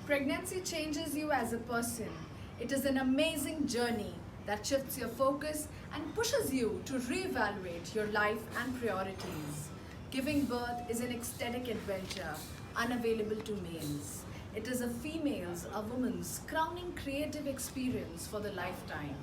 Pregnancy changes you as a person. It is an amazing journey that shifts your focus and pushes you to reevaluate your life and priorities. Giving birth is an ecstatic adventure unavailable to males. It is a woman's crowning creative experience for the lifetime.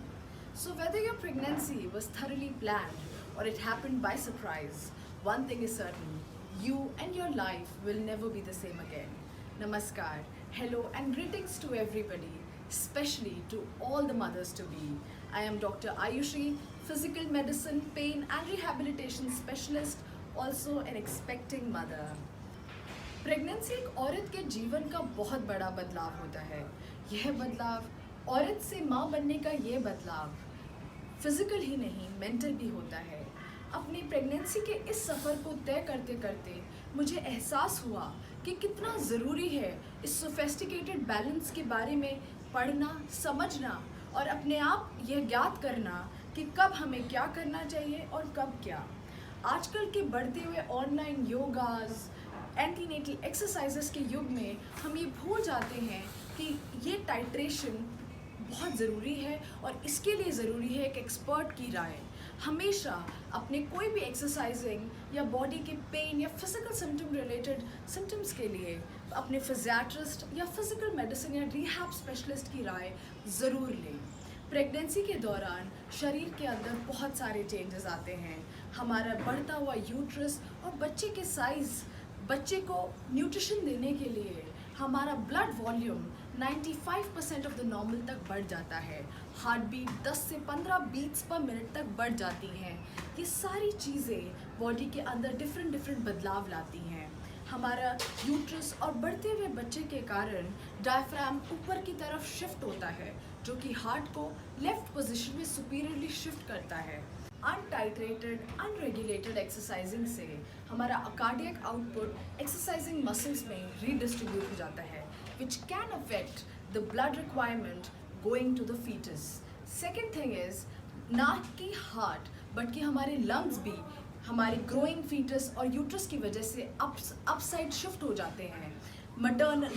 So, whether your pregnancy was thoroughly planned or it happened by surprise, one thing is certain: you and your life will never be the same again. Namaskar, hello, and greetings to everybody, especially to all the mothers to be. I am Dr. Ayushi, physical medicine, pain, and rehabilitation specialist, also an expecting mother. Pregnancy एक औरत के जीवन का बहुत बड़ा बदलाव होता है। यह बदलाव, औरत से माँ बनने का ये बदलाव फिजिकल ही नहीं, मेंटल भी होता है। अपनी प्रेगनेंसी के इस सफ़र को तय करते करते मुझे एहसास हुआ कि कितना ज़रूरी है इस सोफेस्टिकेटेड बैलेंस के बारे में पढ़ना, समझना और अपने आप यह ज्ञात करना कि कब हमें क्या करना चाहिए और कब क्या। आजकल के बढ़ते हुए ऑनलाइन योगाज़, एंटीनेटल एक्सरसाइजेस के युग में हम ये भूल जाते हैं कि ये टाइट्रेशन बहुत ज़रूरी है और इसके लिए ज़रूरी है एक एक्सपर्ट की राय। हमेशा अपने कोई भी एक्सरसाइजिंग या बॉडी के पेन या फिज़िकल सिम्टम रिलेटेड सिम्टम्स के लिए अपने फिजियाट्रिस्ट या फिज़िकल मेडिसिन या रिहैब स्पेशलिस्ट की राय ज़रूर लें। प्रेगनेंसी के दौरान शरीर के अंदर बहुत सारे चेंजेस आते हैं। हमारा बढ़ता हुआ यूट्रस और बच्चे के साइज़, बच्चे को न्यूट्रिशन देने के लिए हमारा blood volume 95% of the normal तक बढ़ जाता है। हार्ट बीट 10 से 15 बीट्स पर मिनट तक बढ़ जाती हैं। ये सारी चीज़ें बॉडी के अंदर डिफरेंट बदलाव लाती हैं। हमारा यूट्रस और बढ़ते हुए बच्चे के कारण डायफ्राम ऊपर की तरफ शिफ्ट होता है, जो कि हार्ट को लेफ्ट पोजीशन में सुपीरियरली शिफ्ट करता है। अनटाइट्रेटेड, अनरेगुलेटेड एक्सरसाइजिंग से हमारा कार्डियक आउटपुट एक्सरसाइजिंग मसल्स में रीडिस्ट्रीब्यूट हो जाता है, which can affect the blood requirement going to the fetus. Second thing is, ना कि हार्ट बट कि हमारे लंग्स भी हमारे ग्रोइंग फीटस और यूट्रस की वजह से अपसाइड शिफ्ट हो जाते हैं।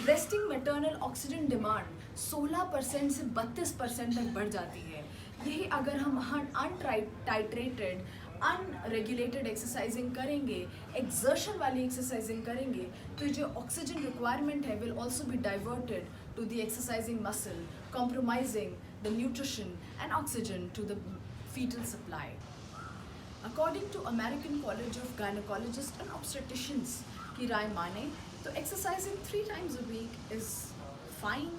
रेस्टिंग मैटरनल ऑक्सीजन डिमांड 16% से 32% तक बढ़ जाती है। यही अगर हम अनटाइट्रेटेड, अनरेगुलेटेड एक्सरसाइजिंग करेंगे, एक्सर्शन वाली एक्सरसाइजिंग करेंगे, तो जो ऑक्सीजन रिक्वायरमेंट है will also be diverted to the exercising muscle, compromising the nutrition and oxygen to the fetal supply. According to American College of Gynecologists and Obstetricians की राय माने तो exercising 3 times a week is fine,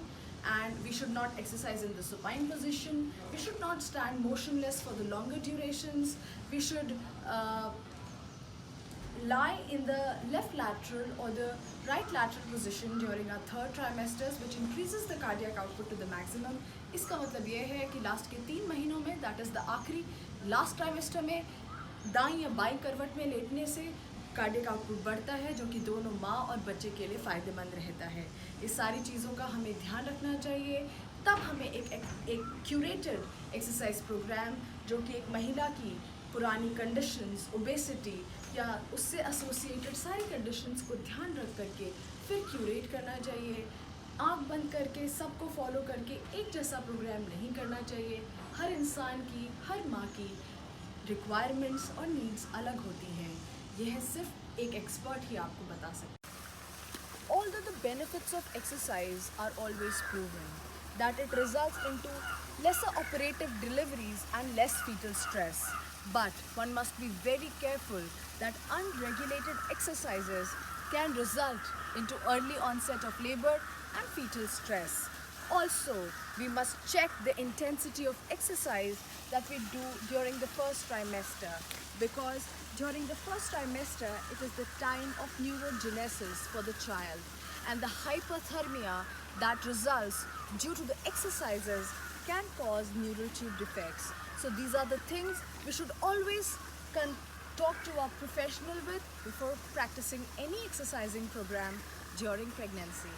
and we should not exercise in the supine position. We should not stand motionless for the longer durations. We should lie in the left lateral or the right lateral position during our 3rd trimesters, which increases the cardiac output to the maximum. इसका मतलब ये है कि last के 3 महीनों में, that is the आखिरी last trimester में, दाईं या बाईं करवट में लेटने से कार्डियक आउटपुट बढ़ता है, जो कि दोनों माँ और बच्चे के लिए फ़ायदेमंद रहता है। इस सारी चीज़ों का हमें ध्यान रखना चाहिए। तब हमें एक क्यूरेटेड एक्सरसाइज प्रोग्राम, जो कि एक महिला की पुरानी कंडीशंस, ओबेसिटी या उससे एसोसिएटेड सारी कंडीशंस को ध्यान रख करके फिर क्यूरेट करना चाहिए। आँख बंद करके सबको फॉलो करके एक जैसा प्रोग्राम नहीं करना चाहिए। हर इंसान की, हर माँ की रिक्वायरमेंट्स और नीड्स अलग होती हैं। यह सिर्फ एक एक्सपर्ट ही आपको बता सकता है। Although the benefits of exercise are always proven, that it results into lesser operative deliveries and less fetal stress, but one must be very careful that unregulated exercises can result into early onset of labor and fetal stress. Also, we must check the intensity of exercise that we do during the first trimester, because during the first trimester it is the time of neurogenesis for the child, and the hyperthermia that results due to the exercises can cause neural tube defects. So these are the things we should always talk to our professional with before practicing any exercising program during pregnancy.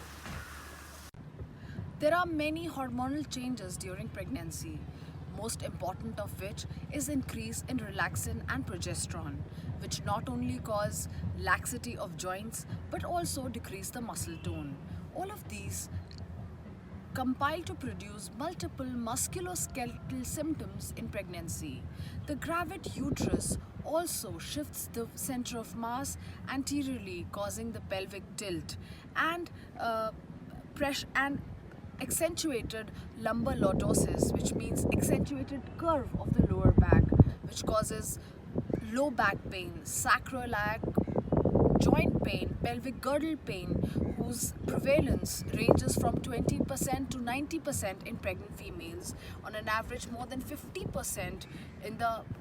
There are many hormonal changes during pregnancy, most important of which is increase in relaxin and progesterone, which not only cause laxity of joints but also decrease the muscle tone. All of these compile to produce multiple musculoskeletal symptoms in pregnancy. The gravid uterus also shifts the center of mass anteriorly, causing the pelvic tilt and pressure and accentuated lumbar lordosis, which means accentuated curve of the lower back, which causes low back pain, sacroiliac joint pain, pelvic girdle pain, whose prevalence ranges from 20% to 90% in pregnant females, on an average more than 50%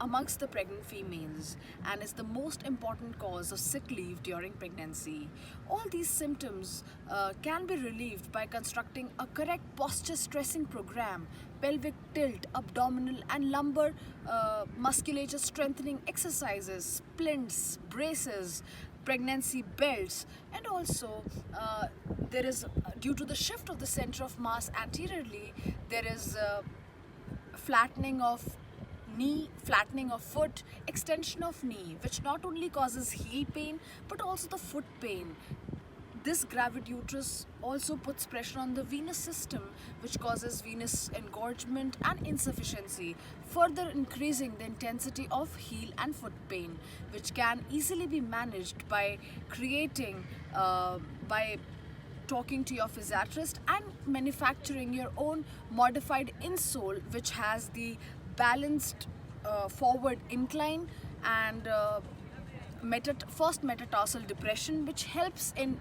amongst the pregnant females, and is the most important cause of sick leave during pregnancy. All these symptoms can be relieved by constructing a correct posture stressing program, pelvic tilt, abdominal and lumbar musculature strengthening exercises, splints, braces, pregnancy belts, and also there is, due to the shift of the center of mass anteriorly, there is flattening of knee, flattening of foot, extension of knee, which not only causes heel pain but also the foot pain. This gravid uterus also puts pressure on the venous system, which causes venous engorgement and insufficiency, further increasing the intensity of heel and foot pain, which can easily be managed by talking to your physiatrist and manufacturing your own modified insole, which has the balanced forward incline and first metatarsal depression, which helps in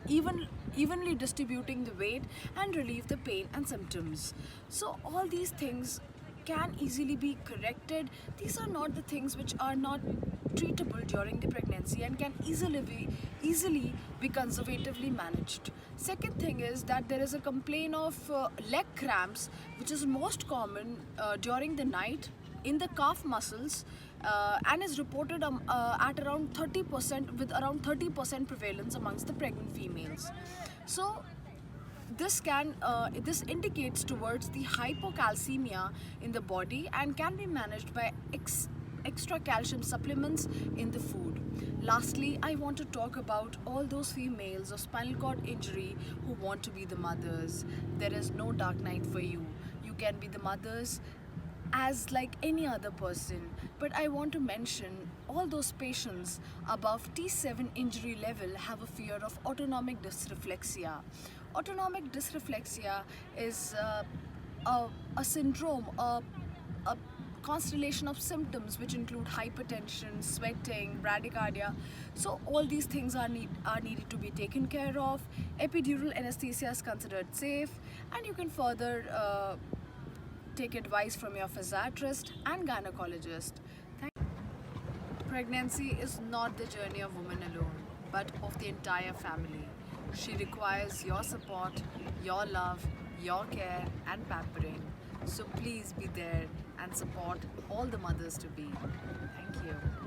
evenly distributing the weight and relieve the pain and symptoms. So all these things can easily be corrected. These are not the things which are not treatable during the pregnancy and can easily be conservatively managed. Second thing is that there is a complaint of leg cramps, which is most common during the night in the calf muscles, and is reported at around 30%, with around 30% prevalence amongst the pregnant females. So this indicates towards the hypocalcemia in the body and can be managed by extra calcium supplements in the food. Lastly, I want to talk about all those females of spinal cord injury who want to be the mothers. There is no dark night for you. You can be the mothers as like any other person, but I want to mention all those patients above T7 injury level have a fear of autonomic dysreflexia. Autonomic dysreflexia is a syndrome, a constellation of symptoms which include hypertension, sweating, bradycardia. So all these things are needed to be taken care of. Epidural anesthesia is considered safe, and you can further take advice from your physiatrist and gynecologist. Pregnancy is not the journey of women alone, but of the entire family. She requires your support, your love, your care and pampering. So please be there and support all the mothers to be. Thank you.